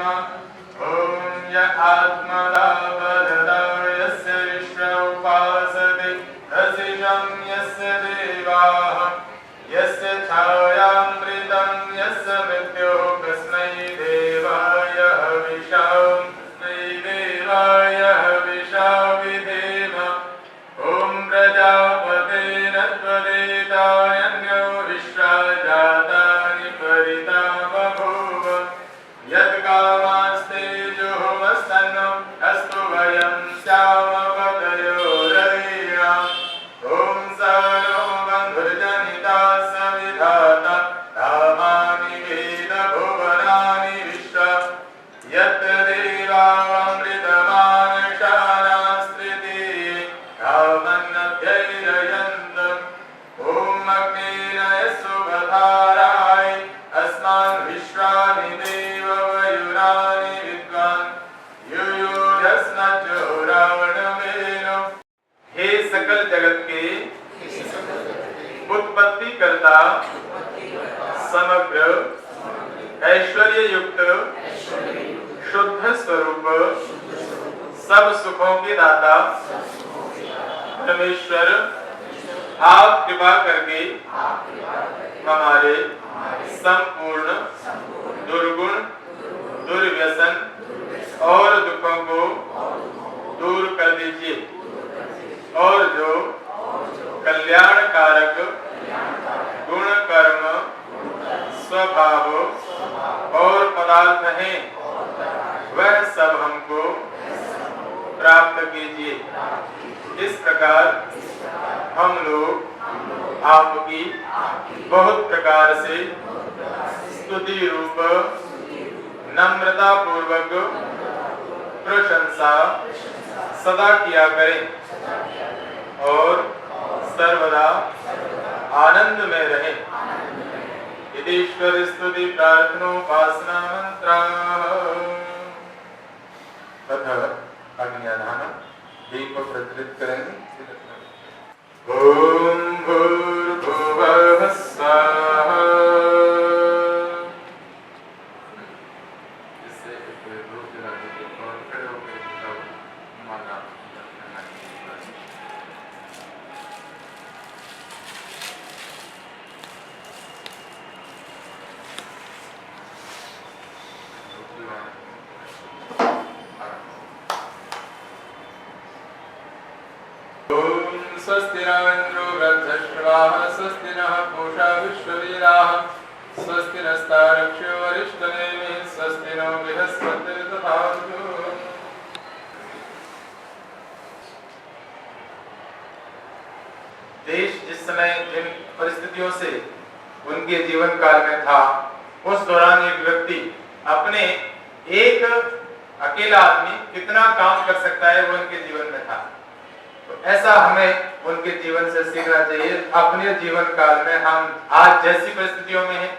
ॐ य आत्मदा वददा यस्य विश्व उपासते रसिजं यस्य देवाः यस्य छायामृतं यस्य मृत्युः कस्मै देवाय हविषां देवाय हविषा विधेम ॐ प्रजापतेन त्वरेतान्यो विश्वा जातानि परिता बभूव यद्गामास्ते जुहुमस्तनो अस्तु वयं श्यामपतयोरवीणाम् ॐ स नो बन्धुर्जनिता सविधाता धामानि वेदभुवनानि विश्व यत् देवामृतमानशानास्त्रिति धामन्नभ्यैरयन्तम् ॐ अग्नेन सुभधाराय अस्मान् विश्वानि देववयुरानि विद्वान् युयुधस्मज्जोरावणवेनो। हे सकल जगत के उत्पत्ति करता समग्र ऐश्वर्य युक्त शुद्ध स्वरूप सब सुखों के दाता परमेश्वर आप कृपा करके हमारे संपूर्ण दुर्गुण दुर्व्यसन और दुखों को दूर कर दीजिए और जो कल्याणकारक गुण कर्म स्वभाव और पदार्थ हैं वह सब हमको प्राप्त कीजिए। इस प्रकार हम लोग आपकी बहुत प्रकार से स्तुति रूप नम्रता पूर्वक प्रशंसा सदा किया करें और सर्वदा आनंद में रहें। ईश्वर स्तुति प्रार्थनोपासना मंत्राः तथा अग्निदान दीप प्रज्वलित करेंगे। ओम भूर्भुवः स्वाहा। इससे धूप जला दीजिए और खड़े होकर माला स्वस्ति न इन्द्रो वृद्धश्रवाः स्वस्ति नः पूषा विश्ववीराः स्वस्ति नस्तारक्ष्यो अरिष्टनेमिः स्वस्ति नो बृहस्पतिर्दधातु। देश जिस समय जिन परिस्थितियों से उनके जीवन काल में था उस दौरान एक व्यक्ति अपने एक अकेला आदमी कितना काम कर सकता है वो उनके जीवन में था। तो ऐसा हमें उनके जीवन से सीखना चाहिए। अपने जीवन काल में हम आज जैसी परिस्थितियों में हैं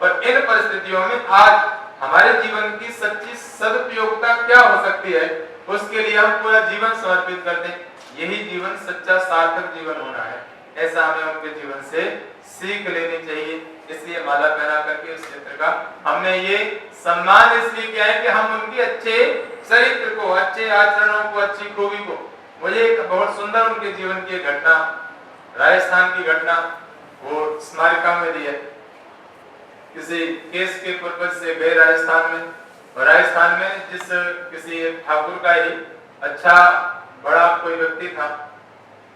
पर इन परिस्थितियों में आज हमारे जीवन की सच्ची सदुपयोगिता क्या हो सकती है उसके लिए हम पूरा जीवन समर्पित कर दें। यही जीवन सच्चा सार्थक जीवन होना है। ऐसा हमें उनके जीवन से सीख लेनी चाहिए। इसलिए माला पहना करके उस चित्र का हमने ये सम्मान इसलिए किया है कि हम उनके अच्छे चरित्र को, अच्छे आचरणों को, अच्छी खूबी को। मुझे एक बहुत सुंदर उनके जीवन की घटना, राजस्थान की घटना वो स्मारिका में दी है। किसी केस के पर्पज से गए राजस्थान में और राजस्थान में जिस किसी ठाकुर का ही अच्छा बड़ा कोई व्यक्ति था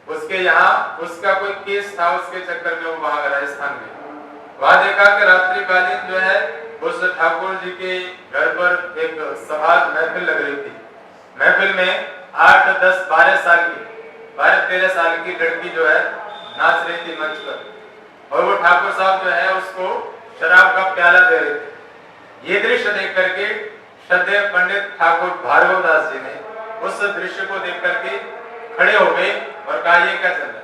उसके यहाँ उसका कोई केस था, उसके चक्कर में वो वहां राजस्थान गए। वहां देखा कि रात्रिकालीन जो है उस ठाकुर जी के घर पर एक सभा महफिल लग रही थी। महफिल में 8, 10, 12 साल की 12-13 साल की लड़की जो है नाच रही थी मंच पर और वो ठाकुर साहब जो है उसको शराब का प्याला दे रहे थे। ये दृश्य देख करके श्रद्धेय पंडित ठाकुर भार्गव दास जी ने उस दृश्य को देख करके खड़े हो गए और कहा ये क्या चल रहा है,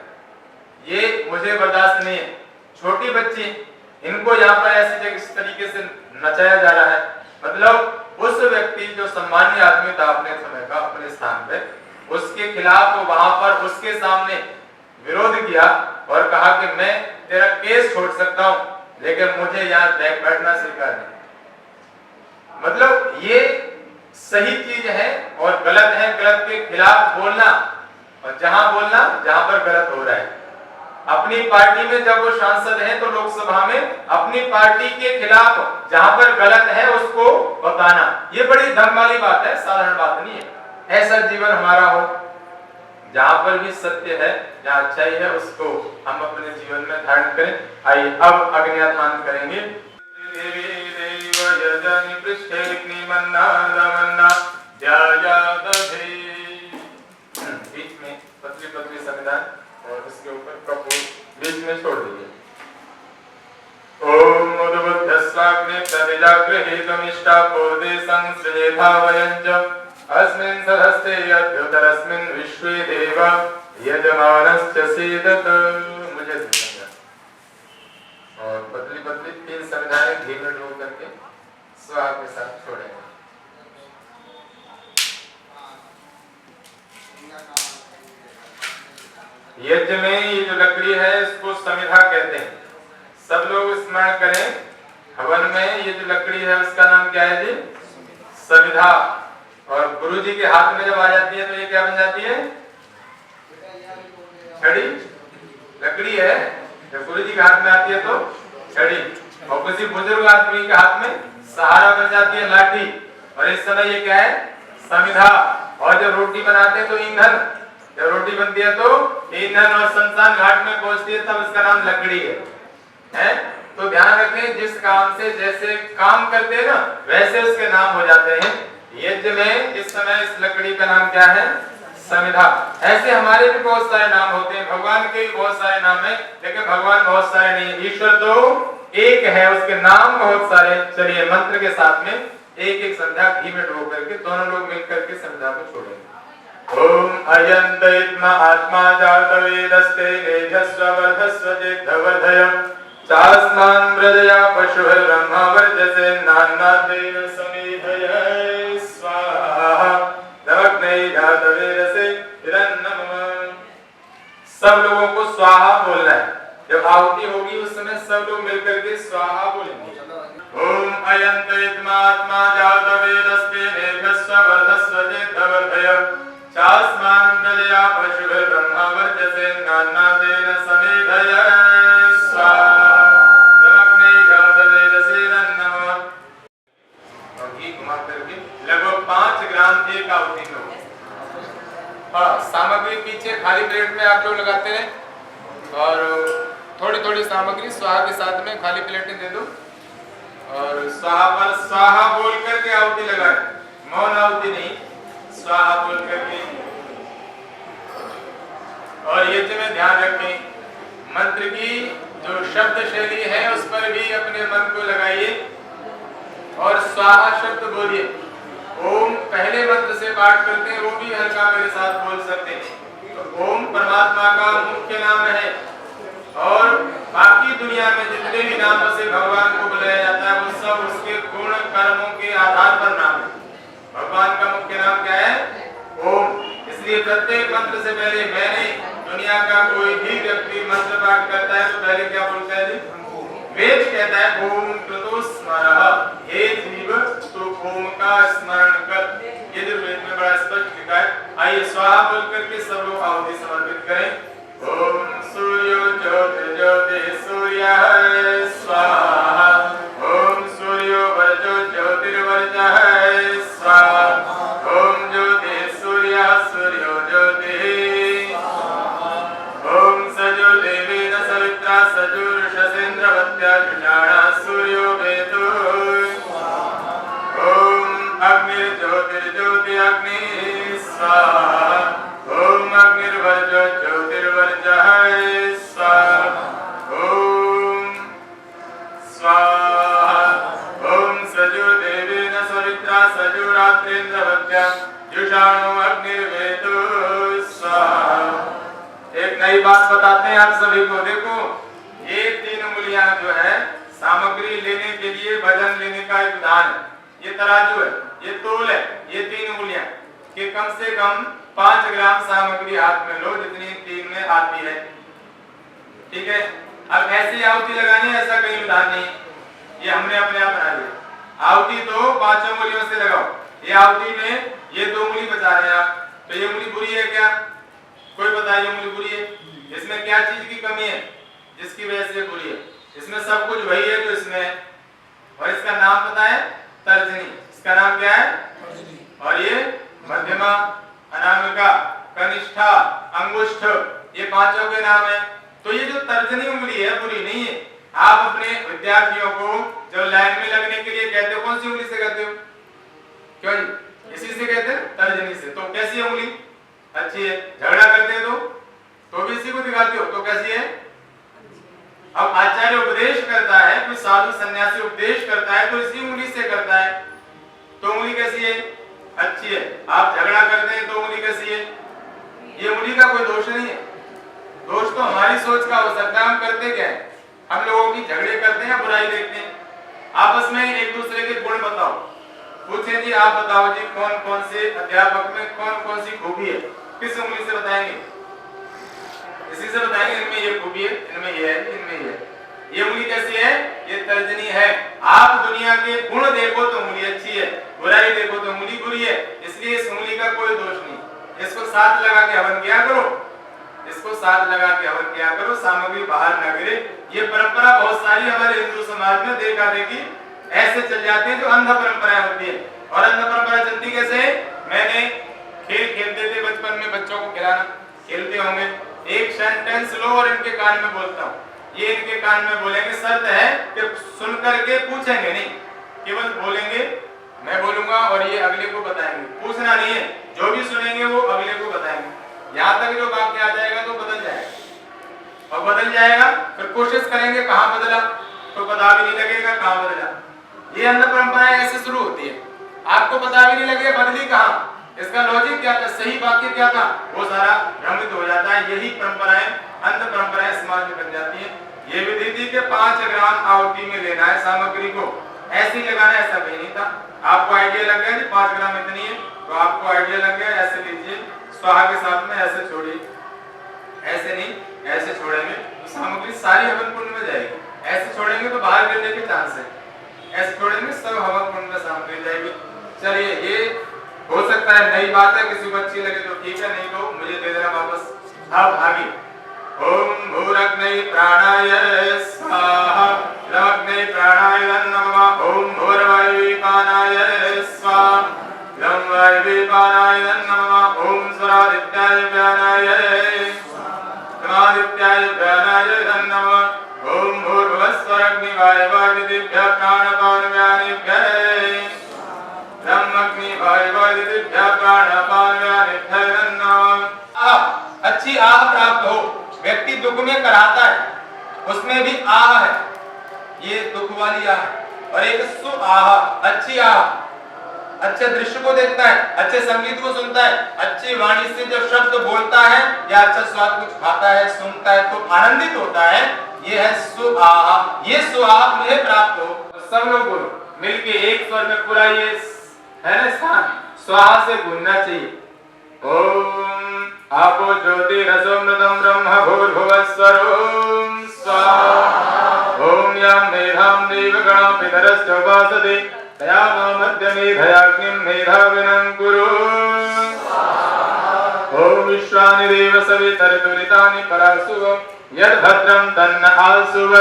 ये मुझे बर्दाश्त नहीं है। छोटी बच्ची इनको यहाँ पर ऐसी जगह इस तरीके से नचाया जा रहा है। मतलब उस व्यक्ति जो सम्मानीय आदमी था अपने समय का अपने स्थान पे उसके खिलाफ वो वहां पर उसके सामने विरोध किया और कहा कि मैं तेरा केस छोड़ सकता हूं लेकिन मुझे यहाँ बैठना स्वीकार नहीं। मतलब ये सही चीज है और गलत है, गलत के खिलाफ बोलना, और जहां बोलना जहां पर गलत हो रहा है। अपनी पार्टी में जब वो सांसद हैं तो लोकसभा में अपनी पार्टी के खिलाफ जहां पर गलत है उसको बताना, ये बड़ी धर्म वाली बात है, साधारण बात नहीं है। ऐसा जीवन हमारा हो जहां पर भी सत्य है, जहां अच्छाई है, उसको हम अपने जीवन में धारण करें। आइए अब अग्न्याधान करेंगे। बीच में पतली पतली संविधान और उसके ऊपर कपूर बीच में छोड़ दीजिए। ओम उद्बुद्धस्वाग्ने प्रतिजागृहीतमिष्टा पूर्वे संसृजेथा वयञ्च अस्मिन् सहस्ते अद्युतरस्मिन् विश्वे देव यजमानश्च सीदत। मुझे समझा। और पतली पतली 3 संविधानें घी में डुबो करके स्वाहा के साथ छोड़ेंगे। यज्ञ में ये जो लकड़ी है इसको समिधा कहते हैं। सब लोग स्मरण करें, हवन में ये जो लकड़ी है उसका नाम क्या है जी? समिधा। और गुरु जी के हाथ में जब आ जाती है तो ये क्या बन जाती है? छड़ी। लकड़ी है, जब गुरु जी के हाथ में आती है तो छड़ी, और किसी बुजुर्ग आदमी के हाथ में सहारा बन जाती है लाठी। और इस समय ये क्या है? समिधा। और जब रोटी बनाते हैं तो ईंधन, जब रोटी बनती है तो ईंधन, और शमशान घाट में पहुंचती है तब इसका नाम लकड़ी है? तो ध्यान रखें, जिस काम से जैसे काम करते हैं ना वैसे उसके नाम हो जाते हैं। यज्ञ में इस समय इस लकड़ी का नाम क्या है? समिधा। ऐसे हमारे भी बहुत सारे नाम होते हैं, भगवान के भी बहुत सारे नाम है, लेकिन भगवान बहुत सारे नहीं है, ईश्वर तो एक है, उसके नाम बहुत सारे। चलिए मंत्र के साथ में एक एक संध्या घी में डुबो करके दोनों लोग मिलकर के संध्या को छोड़ेंगे। ओम अयंत आत्मा जात वेदस्ते नेजस्व वर्धस्व चेद्धवर्धय चास्मान ब्रजया पशुभिर ब्रह्मा वर्जसे नान्नादेन समेधय स्वाहा नमग्ने जात वेदसे हिरण्यम। सब लोगों को स्वाहा बोलना है। जब आहुति होगी उस समय सब लोग मिलकर के स्वाहा बोलेंगे। ओम अयंत आत्मा जात वेदस्ते नेजस्व वर्धस्व चेद्धवर्धय चास्मान ब्रजया पशुभिर ब्रह्मा वर्जसे नान्नादेन समेधय स्वाहा नमग्ने जात वेदसे हिरण्यम। और घी घुमा करके लगभग 5 ग्राम एक आहुति में हो। हाँ, सामग्री पीछे खाली प्लेट में आप लोग लगाते हैं, और थोड़ी थोड़ी सामग्री स्वाहा के साथ में खाली प्लेटें दे दो, और स्वाहा पर स्वाहा बोल करके आहुति लगाएं, मौन आहुति नहीं, स्वाहा बोल करके। और यज्ञ में ध्यान रखें, मंत्र की जो शब्द शैली है उस पर भी अपने मन को लगाइए और स्वाहा शब्द बोलिए। ओम पहले मंत्र से पाठ करते हैं, वो भी हल्का मेरे साथ बोल सकते हैं। तो ओम परमात्मा का मुख्य नाम है, और बाकी दुनिया में जितने भी नामों से भगवान को बुलाया जाता है वो सब उसके गुण कर्मों के आधार पर नाम है। भगवान का मुख्य नाम क्या है? ओम। इसलिए प्रत्येक मंत्र से पहले, मैंने दुनिया का कोई भी व्यक्ति मंत्र पाठ करता है तो पहले क्या बोलता है जी? वेद कहता है ओम कृतो स्मरः, हे जीव तो ओम का स्मरण कर। ये जो वेद में बड़ा स्पष्ट लिखा है। आइए स्वाहा बोल करके सब लोग आहुति समर्पित करें। ओम सूर्यो ज्योति सूर्यः स्वाहा, ओम सूर्यो वर्जो ज्योतिर्वर्जः स्वाहा, ओम ज्योति सूर्यः सूर्यो ज्योतिः, ओम सजो देवेन सवित्रा सजुर्षसेन्द्रवत्या जुषाणा सूर्यो वेदो, ओम अग्निर्ज्योतिर्ज्योति अग्नि स्वाहा, ओम अग्निर्वर्जो ज्योतिर्वर्जः स्वाहा, ओम स्वाहा, ओम सजुर्देवेन सवित्रा सजुरात्रेन्द्रवत्या जुषाणो अग्निर्वेदो स्वाहा। एक नई बात बताते हैं आप सभी को। देखो, ये 3 उंगलियां जो है सामग्री लेने के लिए वजन लेने का एक विधान है। ये तराजू है, ये तोल है, ये 3 उंगलियां कि कम से कम 5 ग्राम सामग्री हाथ में लो जितनी 3 में आती है। ठीक है। अब ऐसी आहुति लगानी है, ऐसा कहीं विधान नहीं, ये हमने अपने आप बना लिया। आवती तो 5 उंगलियों से लगाओ। ये आवती में ये 2 उंगली बचा रहे हैं आप, तो ये उंगली बुरी है क्या? कोई बताइए उंगली बुरी है? इसमें क्या चीज की कमी है जिसकी वजह से बुरी है? इसमें सब कुछ वही है जो इसमें है, और इसका नाम पता है? तर्जनी। इसका नाम क्या है? और ये मध्यमा, अनामिका, कनिष्ठा, अंगुष्ठ, ये 5 के नाम है। तो ये जो तर्जनी उंगली है बुरी नहीं है। आप अपने विद्यार्थियों को जब लाइन में लगने के लिए कहते हो, कौन सी उंगली से कहते हो? क्यों जी? इसी से कहते हैं, तर्जनी से। तो कैसी है उंगली? अच्छी है। झगड़ा करते हो तो भी इसी को दिखाते हो, तो कैसी है? अब आचार्य उपदेश करता है, कोई साधु सन्यासी उपदेश करता है तो इसी उंगली से करता है, तो उंगली कैसी है? अच्छी है। आप झगड़ा करते हैं तो उंगली कैसी है? ये उंगली का कोई दोष नहीं है। दोष तो हमारी सोच का हो सकता है। हम करते क्या है? हम लोगों की झगड़े करते हैं, बुराई देखते हैं। आपस में एक दूसरे के गुण बताओ, पूछें जी आप बताओ जी कौन कौन से अध्यापक में कौन कौन सी खूबी है, किस उंगली से बताएंगे? इसी से बताएंगे, इनमें ये खूबी है, इनमें ये है, इनमें ये है। ये उंगली कैसी है? ये तर्जनी है। आप दुनिया के गुण देखो तो उंगली अच्छी है, बुराई देखो तो उंगली बुरी है। इसलिए इस उंगली का कोई दोष नहीं। इसको साथ लगा के हवन किया करो, इसको साथ लगा के हवन किया करो, सामग्री बाहर न गिरे। ये परंपरा बहुत सारी हमारे हिंदू समाज में देखा देखी ऐसे चल जाते हैं जो अंध परंपराएं होती है। और अंध परंपरा चलती कैसे? मैंने खेल खेलते थे बचपन में, बच्चों को खिलाना, खेलते होंगे, एक सेंटेंस लो और इनके कान में बोलता हूँ, ये इनके कान में बोलेंगे। शर्त है कि सुन करके पूछेंगे नहीं, केवल बोलेंगे, मैं बोलूंगा और ये अगले को बताएंगे। पूछना नहीं है, जो भी सुनेंगे वो अगले को बताएंगे। यहाँ तक जो वाक्य आ जाएगा तो बदल जाएगा, और बदल जाएगा फिर कोशिश करेंगे कहाँ बदला, तो पता भी नहीं लगेगा कहाँ बदला। ये अंध परंपराएं ऐसे शुरू होती है, आपको पता भी नहीं लगे बदली कहाँ, इसका लॉजिक क्या था, सही वाक्य क्या था, वो सारा भ्रमित हो जाता है। यही परंपराएं, अंध परंपराएं समाज में बन जाती हैं। ये विधि थी कि 5 ग्राम आहुति में लेना है सामग्री को, ऐसे ही लगाना, ऐसा कहीं नहीं था। आपको आइडिया लग गया कि 5 ग्राम इतनी है, तो आपको आइडिया लग गया, ऐसे लीजिए, स्वाहा के साथ में ऐसे छोड़िए, ऐसे नहीं, ऐसे छोड़ेंगे तो सामग्री सारी हवन कुंड में जाएगी। ऐसे छोड़ेंगे तो बाहर गिरने के चांस है, ऐसे छोड़ेंगे सब हवन कुंड में सामग्री जाएगी। चलिए, ये हो सकता है नई बात है, किसी को अच्छी लगे तो ठीक है, नहीं तो मुझे दे देना वापस। अब आगे, ओम भूरग्नि प्राणाय स्वाहा, रग्नि प्राणाय नमः, ओम भूर्वायुपानाय स्वाहा, लं वायुपानाय नमः, ओम स्वरादित्याय व्यानाय स्वादित्याय व्यानाय नमः, ओम भूर्भुवस्वरग्निवायुवादिभ्यः प्राणपानव्यानेभ्यः, लं अग्निवायुवादिभ्यः प्राणपानव्यानेभ्यः नमः। अच्छी आह प्राप्त हो, व्यक्ति दुख में कराता है, उसमें भी आह है, ये दुख वाली आह, और एक सु आह, अच्छी आह, अच्छे दृश्य को देखता है, अच्छे संगीत को सुनता है, अच्छी वाणी से जो शब्द बोलता है या अच्छा स्वाद कुछ खाता है, सुनता है तो आनंदित होता है, ये है सुआह। ये सुआह मुझे प्राप्त हो। तो सब लोग बोलो मिलके एक स्वर में पूरा ये है ना स्थान, स्वाहा से गूंजना चाहिए। ओम आपो ज्योति रसोमृतम ब्रह्म भूर्भुवस्वरों स्वाहा, ओम यं मेधां देवगणं पितरश्चोपासते तया मध्य मेधयाग्निं मेधाविनं कुरु, ओम विश्वानि देव सवितर्तुरितानि परासुव यद्भद्रं तन्न आसुव,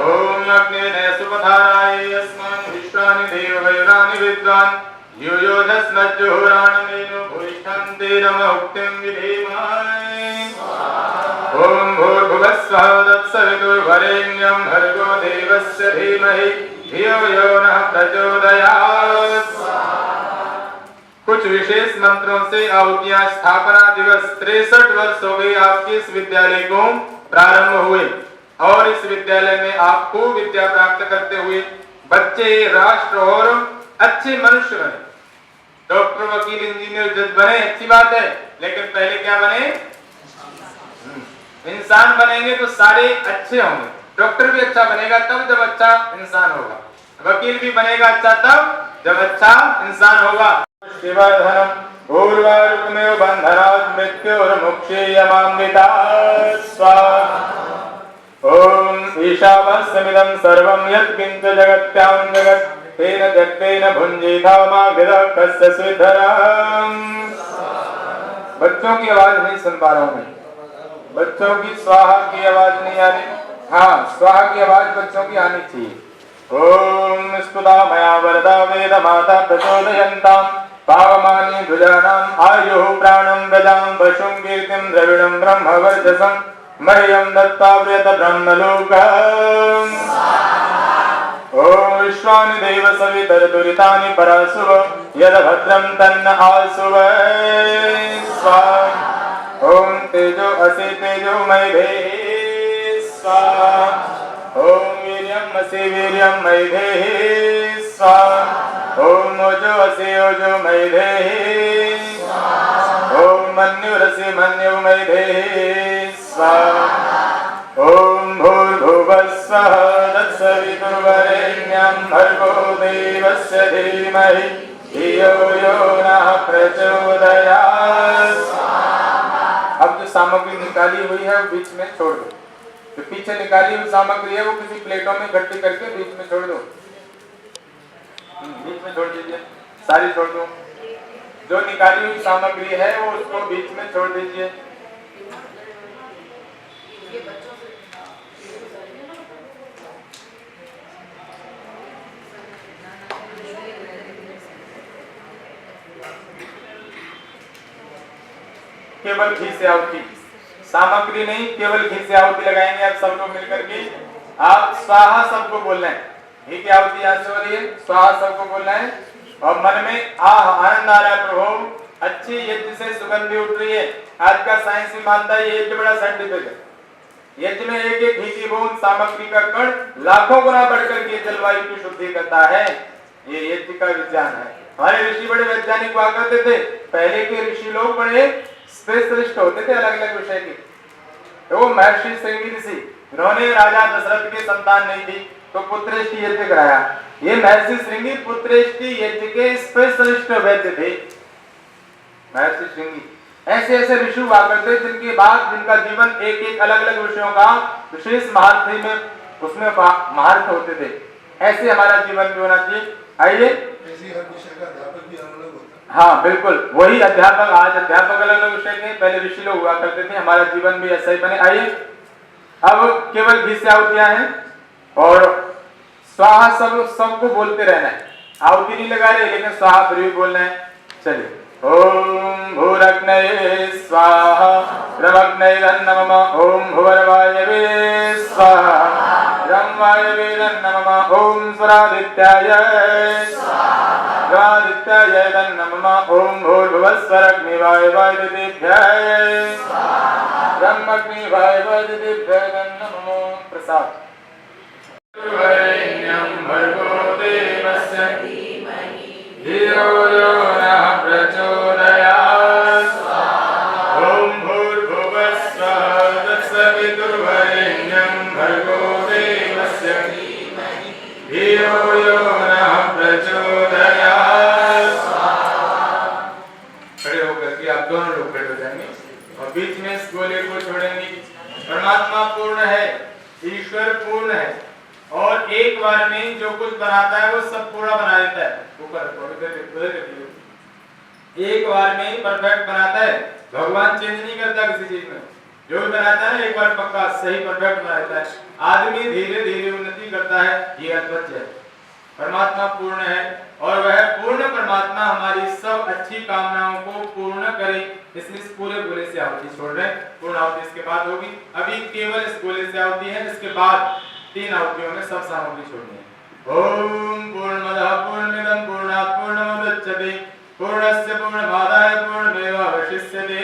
ओम अग्नेन सुपधाराय यस्मान् विश्वानि देव वैरानि विद्वान् यूयोधस्मज्जुहोराणमेनो भूयिष्ठं ते नमः उक्तिं विधीमहे, ओम भूर्भुवस्सुवः तत्सवितुर्वरेण्यं भर्गो देवस्य धीमहि धियो यो नः प्रचोदयात्। कुछ विशेष मंत्रों से आहुतियां स्थापना दिवस 63 वर्ष हो गए आपके इस विद्यालय को प्रारंभ हुए, और इस विद्यालय में आप खूब विद्या प्राप्त करते हुए बच्चे राष्ट्र और अच्छे मनुष्य बने, डॉक्टर वकील इंजीनियर जज बने, अच्छी बात है, लेकिन पहले क्या बने? इंसान बनेंगे तो सारे अच्छे होंगे। डॉक्टर भी अच्छा बनेगा तब जब अच्छा इंसान होगा, वकील भी बनेगा अच्छा तब जब अच्छा इंसान होगा। शिवधनम उर्वारुकमेव बंधनात् मृत्योर्मुक्षीयमामृतात् स्वाहा, ओम ईशावास्यमिदं सर्वं यत्किञ्च जगत्यां जगत् तेन त्यक्तेन भुञ्जीथामाभिरक्षस्य स्विद्धराम्। बच्चों की आवाज नहीं सुन पा रहा हूं मैं, बच्चों की स्वाहा की आवाज नहीं आ रही। हाँ, स्वाहा की आवाज बच्चों की आनी चाहिए। ओम स्तुता मया वरदा वेद माता प्रचोदयन्ताम् पावमानि दुजानाम् आयुः प्राणं व्रजां पशुं कीर्तिं द्रविणं ब्रह्मवर्चसं मह्यं दत्ताव्रत ब्रह्मलोकम्। ओम विश्वानि देव सवितर्दुरितानि परासुव यद्भद्रं तन्न आसुव स्वाहा। ओम तेजो असि तेजोमय देहि स्वाहा। ओम वीर्यं असि वीर्यमय देहि स्वाहा। ओम ओजो असि ओजोमय देहि स्वाहा। ओम मन्युरसि मन्युमय देहि स्वाहा। ओम भूर्भुवः स्वः तत्सवितुर्वरेण्यं भर्गो देवस्य धीमहि धियो यो नः प्रचोदयात्। अब जो सामग्री निकाली हुई है वो बीच में छोड़ दो। जो पीछे निकाली हुई सामग्री है वो किसी प्लेटों में इकट्ठी करके बीच में छोड़ दो। बीच में छोड़ दीजिए, सारी छोड़ दो। जो निकाली हुई सामग्री है वो उसको बीच में छोड़ दीजिए। केवल घी से आहुति, सामग्री नहीं, केवल घी से आहुति लगाएंगे आप सब लोग मिलकर के। आप स्वाहा सबको बोलना है, घी की आहुति यहाँ से हो रही है, स्वाहा सबको बोलना है और मन में आह आनंद आ रहा है प्रभु, अच्छी यज्ञ से सुगंधी उठ रही है। आज का साइंस भी मानता है ये यज्ञ बड़ा साइंटिफिक है। यज्ञ में एक एक घी की बूंद सामग्री का कण लाखों गुना बढ़कर के जलवायु की शुद्धि करता है। ये यज्ञ का विज्ञान है। हमारे ऋषि बड़े वैज्ञानिक हुआ करते थे। पहले के ऋषि लोग बड़े स्पेशलिस्ट होते थे अलग अलग विषय के। तो महर्षि श्रृंगी ऋषि, उन्होंने राजा दशरथ की संतान नहीं थी तो पुत्रेष्टि यज्ञ कराया। ये महर्षि श्रृंगी पुत्रेष्टि यज्ञ के स्पेशलिस्ट वैद्य थे। महर्षि श्रृंगी ऐसे ऐसे ऋषि हुआ करते जिनके बाद जिनका जीवन एक एक अलग अलग विषयों का विशेष महारथी में उसमें महारथ होते थे। ऐसे हमारा जीवन भी होना चाहिए। आइए, हाँ बिल्कुल वही अध्यापक, आज अध्यापक अलग अलग विषय के, पहले ऋषि लोग हुआ करते थे। हमारा जीवन भी ऐसा ही बने। आइए, अब केवल घी से आहुतियां हैं और स्वाहा सबको बोलते रहना है। आहुति नहीं लगा रहे लेकिन स्वाहा फिर भी बोलना है। चलिए, ओम भूरग्नये स्वाहा रमग्नये नमः। ओम भुवर्वायवे स्वाहा रमवायवे नमः। ओम स्वरादित्याय स्वाहादित्याय नमः। ओम भूर्भुवस्वरग्निवायवादिभ्याय ब्रह्मग्निवायवादिभ्याय नमः। प्रसाद। वरेण्यं भर्गो देवस्य धीमहि धियो यो नः प्रचोदयात्। ओम भूर्भुवः स्वः तत्सवितुर्वरेण्यं भर्गो देवस्य धीमहि धियो यो नः प्रचोदयात्। खड़े होकर के आप दोनों लोग खड़े हो जाएंगे और बीच में इस गोले को छोड़ेंगे। परमात्मा पूर्ण है, ईश्वर पूर्ण है और एक बार में जो कुछ बनाता है वो सब पूरा बना देता है। ऊपर एक बार में परफेक्ट बनाता है। भगवान चेंज नहीं करता किसी चीज में, जो भी बनाता है एक बार पक्का सही परफेक्ट बना देता है। आदमी धीरे धीरे उन्नति करता है, ये अद्भुत है। परमात्मा पूर्ण है और वह पूर्ण परमात्मा हमारी सब अच्छी कामनाओं को पूर्ण करे। इसलिए इस पूरे गोले से आहुति छोड़ रहे हैं। पूर्ण आहुति इसके बाद होगी। अभी केवल इस गोले से आहुति है, इसके बाद 3 आहुतियों में सब सामग्री छोड़नी है। ओम पूर्णमदः पूर्णमिदं पूर्णात् पूर्णमुदच्यते पूर्णस्य पूर्णमादाय पूर्णमेवावशिष्यते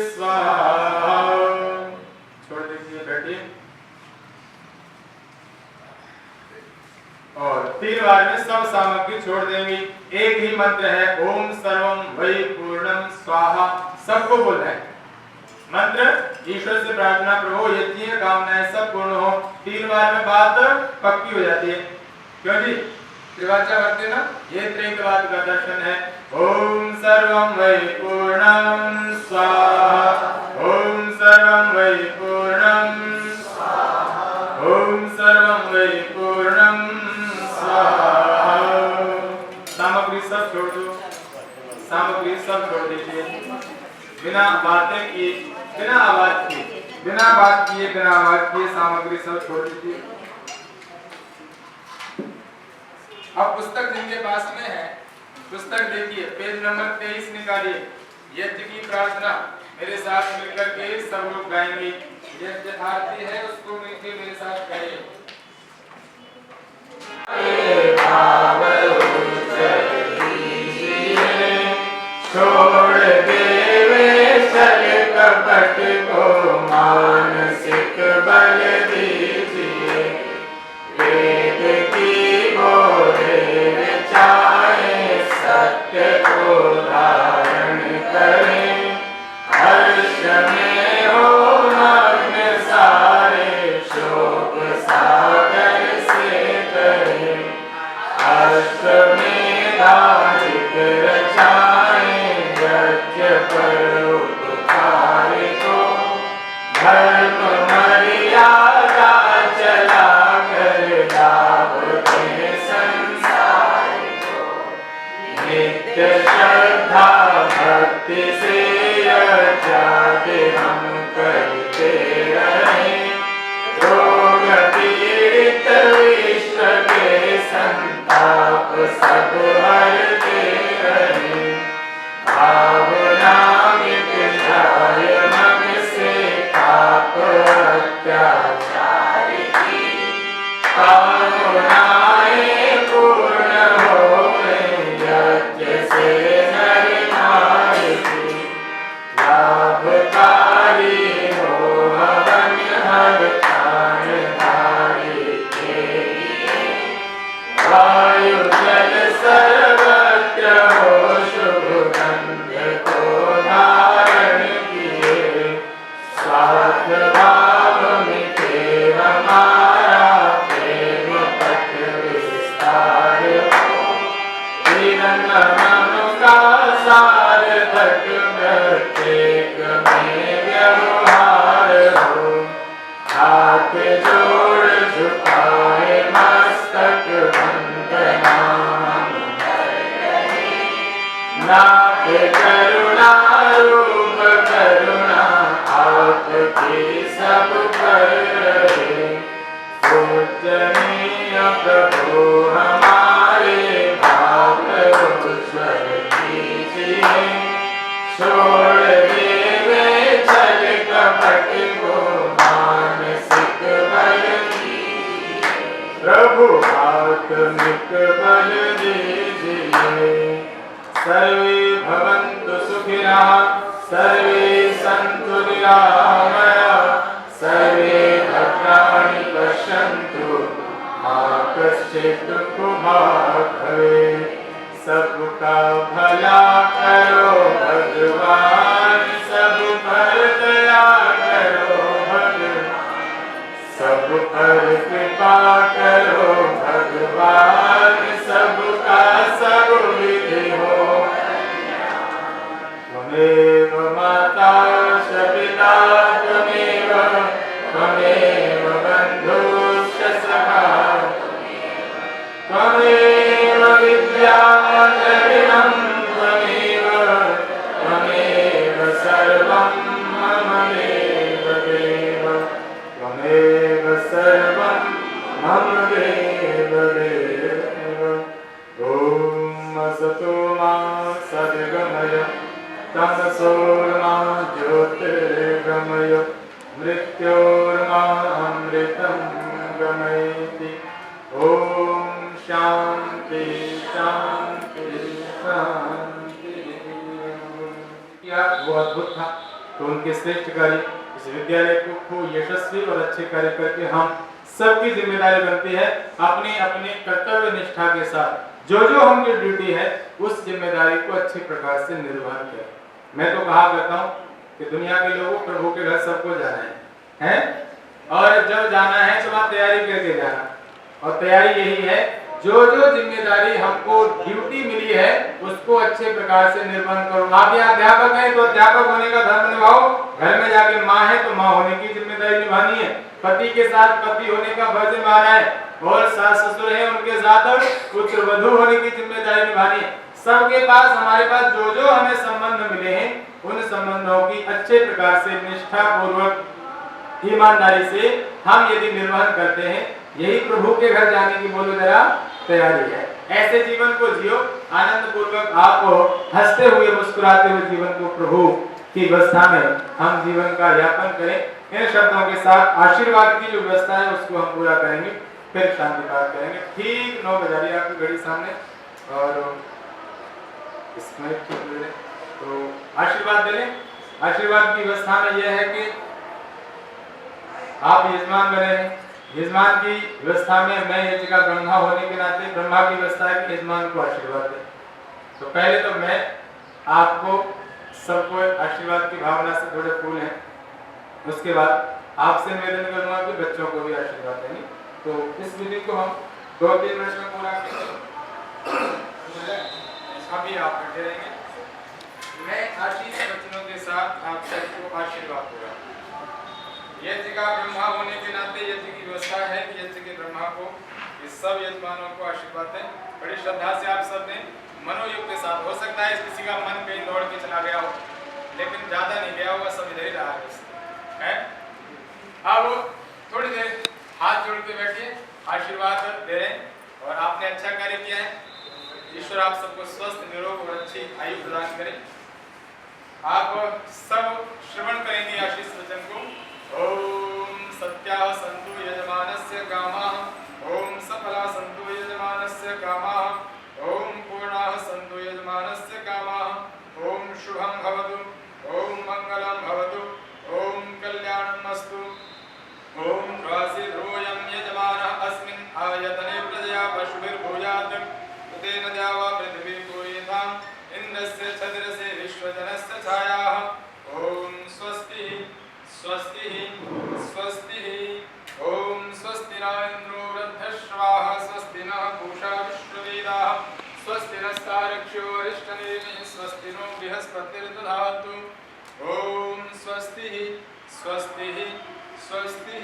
स्वाहा। छोड़ दीजिए, बैठिए। और 3 बार में सब सामग्री छोड़ देंगे। एक ही मंत्र है, ओम सर्वम वै पूर्णम स्वाहा। सबको बोलना है मंत्र। ईश्वर से प्रार्थना, प्रभु यज्ञ कामनाएं सब पूर्ण हो। 3 बार में बात पक्की हो जाती है। क्यों जी? त्रिवाचा करते ना, ये त्रैकवाद का दर्शन है। ओम सर्वम वै पूर्णम स्वाहा। ओम सर्वम वै पूर्णम स्वाहा। ओम सामग्री सब छोड़ दीजिए। बिना बातें किए, बिना आवाज किए सामग्री सब छोड़ दीजिए। अब पुस्तक जिनके पास में है, पुस्तक देखिए, पेज नंबर 23 निकालिए। यज्ञ की प्रार्थना मेरे साथ मिलकर के सब लोग गाएंगे। यज्ञ आरती है, उसको मिलकर मेरे साथ गाइए। छोड़ देवे छल कपट को, मानसिक बल दीजिए। वेद की बोले चाहे, सत्य को धारण करें। हर्ष में हो मग्न सारे, शोक सागर से करें। हर्ष में धारिक रचाएं, यज्ञ पर उपकार को। धर्म मर्यादा चला कर, लाभ दे संसार को। नित्य श्रद्धा भक्ति से यज्ञ हम करते रहें। रोग पीड़ित विश्व के संताप सब हरते रहें। भावना मिट जाए मन से, पाप अत्याचार की। कामनाएं पूर्ण होवे, यज्ञ से नर नारी की। लाभकारी हो हवन हर प्राणधारी के लिए। वायु जल सर्वत्र हो, शुभ गंध को धारण किए। स्वार्थ भाव मिटे हमारा, प्रेम पथ विस्तार हो। तीरन मनु का सार्थक, प्रत्येक में व्यवहार हो। हाथ जोड़ झुकाए मस्तक, वंदना हम कर रहे। नाथ करुणा रूप करुणा, आपकी सब कर रहे। पूजनीय प्रभु हमारे, भाव उज्ज्वल कीजिए। छोड़ देवे छल कपट को, मानसिक बल दीजिए। प्रभु आत्मिक बल दीजिए। सर्वे भवन्तु सुखिनः, सर्वे सन्तु निरामयाः। सर्वे भद्राणि पश्यन्तु, मा कश्चित् दुःखभाग् भवेत्। सबका भला करो भगवान, सब पर दया करो भगवान। सब पर कृपा करो भगवान, सबका सब विधि हो। त्वमेव माता च पिता, त्वमेव बन्धुश्च सखा, त्वमेव विद्या द्रविणं, त्वमेव सर्वं मम देव देव। त्वमेव सर्वं मम देव देव। ॐ असतो मा सद्गमय, तमसो मा ज्योतिर्गमय। मृत्योर्मा अमृतं गमयति। ओम शांति शांति शांति। वो अद्भुत था, तो उनके श्रेष्ठ कार्य इस विद्यालय को यशस्वी और अच्छे कार्य करके हम सबकी जिम्मेदारी बनती है अपनी अपनी कर्तव्य निष्ठा के साथ जो जो हमारी ड्यूटी है उस जिम्मेदारी को अच्छे प्रकार से निर्वहन करें। मैं तो कहा करता हूँ कि दुनिया के लोगों प्रभु के घर सबको जाना है और जब जाना है तो वहाँ तैयारी करके जाना, और तैयारी यही है जो जो जिम्मेदारी हमको ड्यूटी मिली है उसको अच्छे प्रकार से निर्वहन करो। आप यहाँ अध्यापक हैं तो अध्यापक होने का धर्म निभाओ, घर में जाके माँ है तो माँ होने की जिम्मेदारी निभानी है, पति के साथ पति होने का फर्ज निभाना है, और सास ससुर है उनके साथ पुत्र वधू होने की जिम्मेदारी निभानी है। सबके पास हमारे पास जो जो हमें संबंध मिले हैं उन संबंधों की अच्छे प्रकार से निष्ठा पूर्वक ईमानदारी से हम यदि निर्वहन करते हैं, यही प्रभु के घर जाने की बोलो जरा तैयारी है। ऐसे जीवन को जियो, आनंद पूर्वक आप हंसते हुए मुस्कुराते हुए जीवन को प्रभु की व्यवस्था में हम जीवन का यापन करें। इन शब्दों के साथ आशीर्वाद की जो व्यवस्था है उसको हम पूरा करेंगे, फिर शांति पाठ करेंगे। ठीक 9 बजा रही है आपकी घड़ी सामने और इसमें तो आशीर्वाद दे लें। आशीर्वाद की व्यवस्था में यह है कि आप यजमान बने। यजमान की व्यवस्था में मैं ये जगह ब्रह्मा होने के नाते ब्रह्मा की व्यवस्था है कि यजमान को आशीर्वाद दे। तो पहले तो मैं आपको सबको आशीर्वाद की भावना से थोड़े फूल हैं, उसके बाद आपसे निवेदन करूंगा कि बच्चों को भी आशीर्वाद देंगे। तो इस विधि को हम 2-3 मिनट में पूरा करेंगे। अभी आप बैठे रहेंगे, मैं आशीष वचनों के साथ आप सबको आशीर्वाद दूंगा। यज्ञ का ब्रह्मा होने के नाते यज्ञ की व्यवस्था है कि यज्ञ के ब्रह्मा को इस सब यजमानों को आशीर्वाद दें। बड़ी श्रद्धा से आप सब ने मनोयोग के साथ, हो सकता है किसी का मन कहीं दौड़ के चला गया हो लेकिन ज्यादा नहीं गया होगा, सब इधर ही रहा है। अब थोड़ी देर हाथ जोड़ के बैठिए, आशीर्वाद दे रहे हैं और आपने अच्छा कार्य किया है। ईश्वर आप सबको स्वस्थ, निरोग और अच्छी आयु प्रदान करें। आप सब श्रवण करेंगे आशीष वचन को। ओम सत्या सन्तु यजमानस्य कामाः, ओम सफला सन्तु यजमानस्य कामाः, ओम पूर्णाः सन्तु यजमानस्य कामाः, ओम शुभं भवतु, ओम मंगलं भवतु, ओम कल्याणमस्तु, ओम रासिरोऽयं यजमानः अस्मिन् आयतने प्रजया पशुभिर्भूयात्, तेन द्यावा पृथिवी पूरिताम्, इन्द्रस्य छद्रसे विश्वजनस्य छायाः। ओम स्वस्ति स्वस्ति स्वस्ति। ओम स्वस्ति न इन्द्रो वृद्धश्रवाः, स्वस्ति नः पूषा विश्ववेदाः, स्वस्ति नस्तारक्ष्यो अरिष्टनेमिः, स्वस्ति नो बृहस्पतिर्दधातु। ओम स्वस्ति स्वस्ति स्वस्ति।